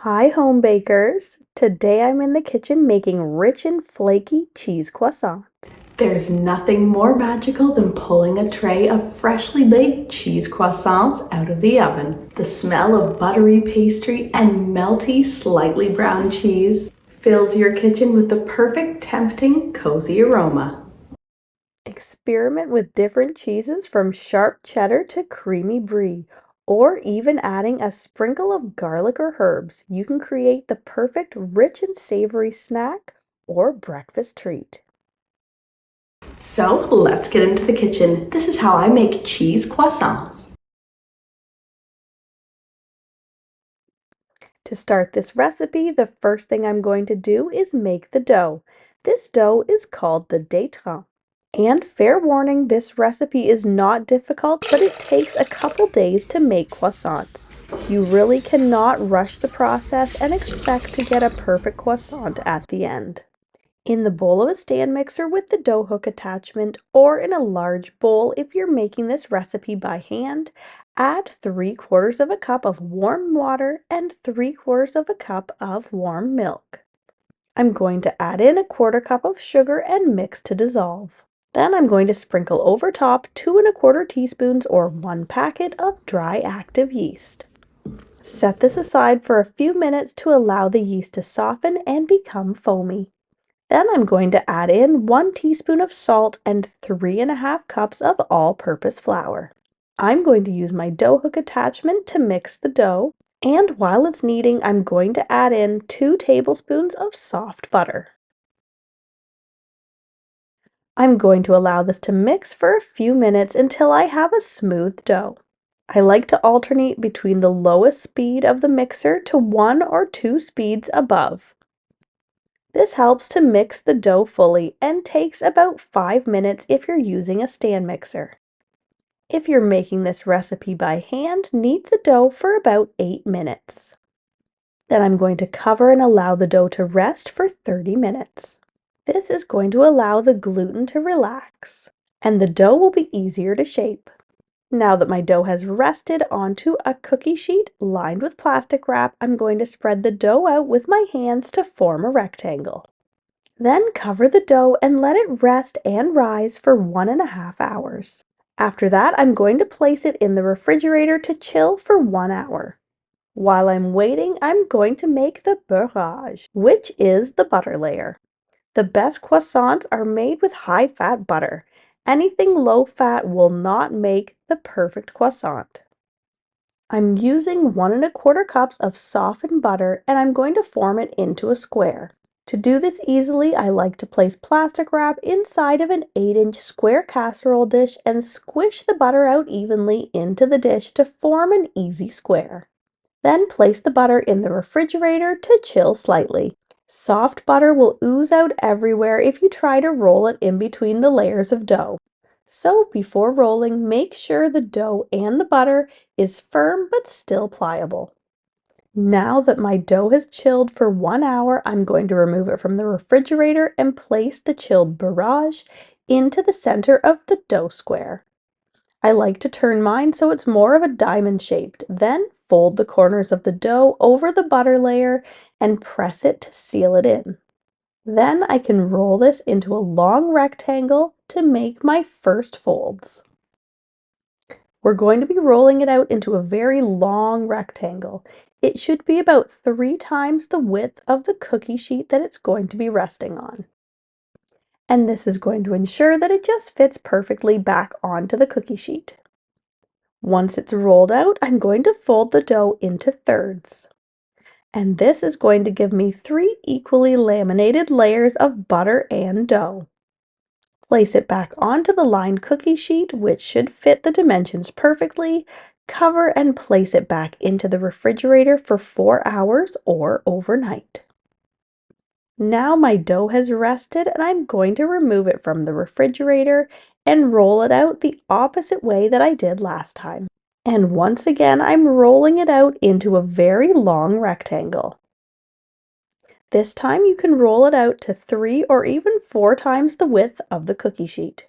Hi, home bakers! Today I'm in the kitchen making rich and flaky cheese croissants. There's nothing more magical than pulling a tray of freshly baked cheese croissants out of the oven. The smell of buttery pastry and melty, slightly brown cheese fills your kitchen with the perfect, tempting, cozy aroma. Experiment with different cheeses from sharp cheddar to creamy brie, or even adding a sprinkle of garlic or herbs. You can create the perfect rich and savory snack or breakfast treat. So let's get into the kitchen. This is how I make cheese croissants. To start this recipe, the first thing I'm going to do is make the dough. This dough is called the Détrampe. And fair warning, this recipe is not difficult, but it takes a couple days to make croissants. You really cannot rush the process and expect to get a perfect croissant at the end. In the bowl of a stand mixer with the dough hook attachment, or in a large bowl if you're making this recipe by hand, add 3/4 of a cup of warm water and 3/4 of a cup of warm milk. I'm going to add in a 1/4 cup of sugar and mix to dissolve. Then I'm going to sprinkle over top 2 1/4 teaspoons or 1 packet of dry active yeast. Set this aside for a few minutes to allow the yeast to soften and become foamy. Then I'm going to add in 1 teaspoon of salt and 3 1/2 cups of all-purpose flour. I'm going to use my dough hook attachment to mix the dough, and while it's kneading, I'm going to add in 2 tablespoons of soft butter. I'm going to allow this to mix for a few minutes until I have a smooth dough. I like to alternate between the lowest speed of the mixer to 1 or 2 speeds above. This helps to mix the dough fully and takes about 5 minutes if you're using a stand mixer. If you're making this recipe by hand, knead the dough for about 8 minutes. Then I'm going to cover and allow the dough to rest for 30 minutes. This is going to allow the gluten to relax, and the dough will be easier to shape. Now that my dough has rested onto a cookie sheet lined with plastic wrap, I'm going to spread the dough out with my hands to form a rectangle. Then cover the dough and let it rest and rise for 1 1/2 hours. After that, I'm going to place it in the refrigerator to chill for 1 hour. While I'm waiting, I'm going to make the beurrage, which is the butter layer. The best croissants are made with high-fat butter. Anything low-fat will not make the perfect croissant. I'm using 1 1/4 cups of softened butter, and I'm going to form it into a square. To do this easily, I like to place plastic wrap inside of an 8-inch square casserole dish and squish the butter out evenly into the dish to form an easy square. Then place the butter in the refrigerator to chill slightly. Soft butter will ooze out everywhere if you try to roll it in between the layers of dough. So before rolling, make sure the dough and the butter is firm but still pliable. Now that my dough has chilled for 1 hour, I'm going to remove it from the refrigerator and place the chilled beurrage into the center of the dough square. I like to turn mine so it's more of a diamond shaped. Then fold the corners of the dough over the butter layer and press it to seal it in. Then I can roll this into a long rectangle to make my first folds. We're going to be rolling it out into a very long rectangle. It should be about 3 times the width of the cookie sheet that it's going to be resting on. And this is going to ensure that it just fits perfectly back onto the cookie sheet. Once it's rolled out, I'm going to fold the dough into thirds. And this is going to give me 3 equally laminated layers of butter and dough. Place it back onto the lined cookie sheet, which should fit the dimensions perfectly. Cover and place it back into the refrigerator for 4 hours or overnight. Now my dough has rested and I'm going to remove it from the refrigerator and roll it out the opposite way that I did last time. And once again, I'm rolling it out into a very long rectangle. This time you can roll it out to 3 or even 4 times the width of the cookie sheet.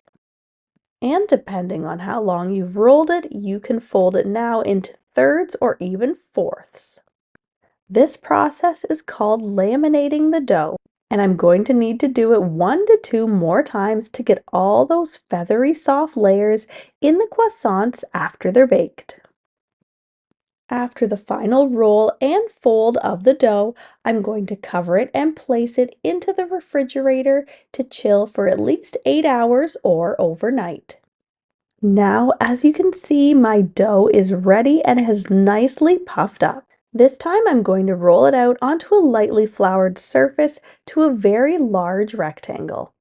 And depending on how long you've rolled it, you can fold it now into thirds or even fourths. This process is called laminating the dough, and I'm going to need to do it 1 to 2 more times to get all those feathery soft layers in the croissants after they're baked. After the final roll and fold of the dough, I'm going to cover it and place it into the refrigerator to chill for at least 8 hours or overnight. Now, as you can see, my dough is ready and has nicely puffed up. This time I'm going to roll it out onto a lightly floured surface to a very large rectangle.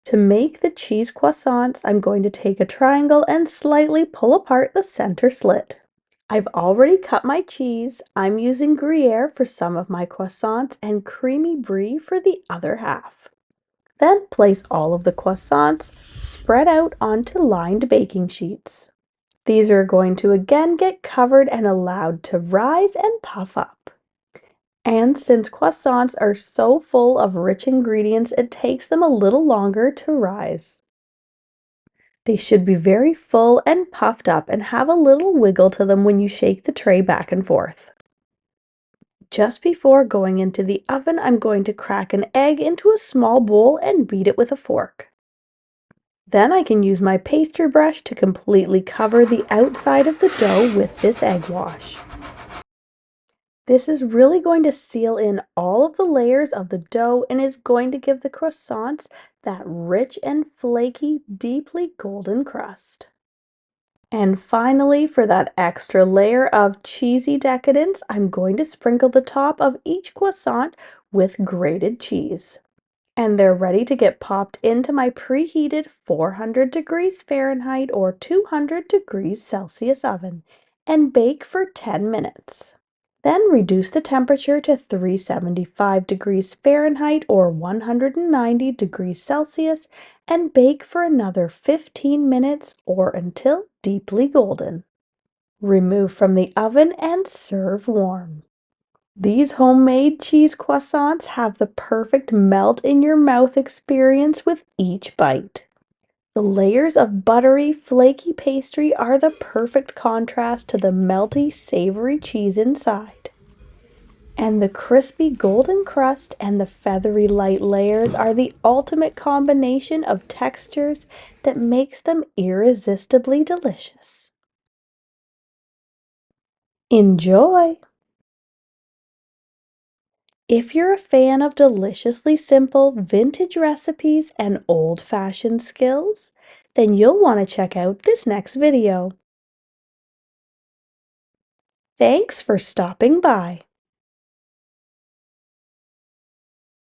To make the cheese croissants, I'm going to take a triangle and slightly pull apart the center slit. I've already cut my cheese. I'm using Gruyere for some of my croissants and creamy brie for the other half. Then place all of the croissants spread out onto lined baking sheets. These are going to again get covered and allowed to rise and puff up. And since croissants are so full of rich ingredients, it takes them a little longer to rise. They should be very full and puffed up and have a little wiggle to them when you shake the tray back and forth. Just before going into the oven, I'm going to crack an egg into a small bowl and beat it with a fork. Then I can use my pastry brush to completely cover the outside of the dough with this egg wash. This is really going to seal in all of the layers of the dough and is going to give the croissants that rich and flaky, deeply golden crust. And finally, for that extra layer of cheesy decadence, I'm going to sprinkle the top of each croissant with grated cheese. And they're ready to get popped into my preheated 400 degrees Fahrenheit or 200 degrees Celsius oven and bake for 10 minutes. Then reduce the temperature to 375 degrees Fahrenheit or 190 degrees Celsius and bake for another 15 minutes or until deeply golden. Remove from the oven and serve warm. These homemade cheese croissants have the perfect melt in your mouth experience with each bite. The layers of buttery, flaky pastry are the perfect contrast to the melty, savory cheese inside. And the crispy golden crust and the feathery light layers are the ultimate combination of textures that makes them irresistibly delicious. Enjoy! If you're a fan of deliciously simple vintage recipes and old-fashioned skills, then you'll want to check out this next video. Thanks for stopping by.